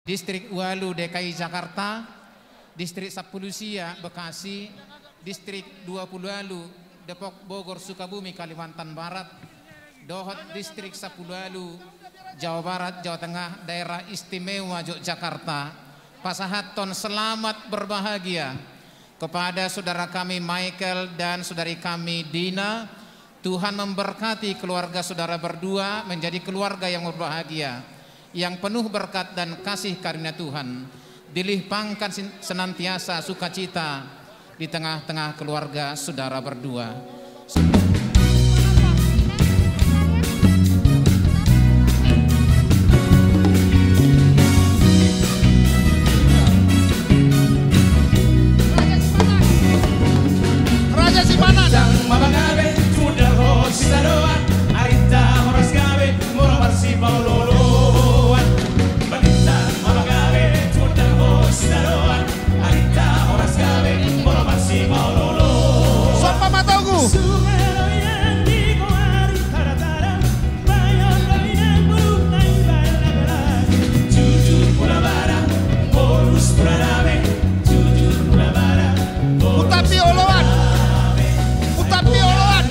Distrik Walu DKI Jakarta, Distrik Sapulusia Bekasi, Distrik 20 Walu Depok Bogor Sukabumi Kalimantan Barat, Dohot Distrik 10 Walu Jawa Barat Jawa Tengah Daerah Istimewa Yogyakarta. Pasahaton selamat berbahagia kepada saudara kami Michael dan saudari kami Dina. Tuhan memberkati keluarga saudara berdua menjadi keluarga yang berbahagia, yang penuh berkat dan kasih karunia Tuhan. Dilimpahkan senantiasa sukacita di tengah-tengah keluarga saudara berdua. Raja Sipanan Sompa Matogu Utapi Oloan Utapi Oloan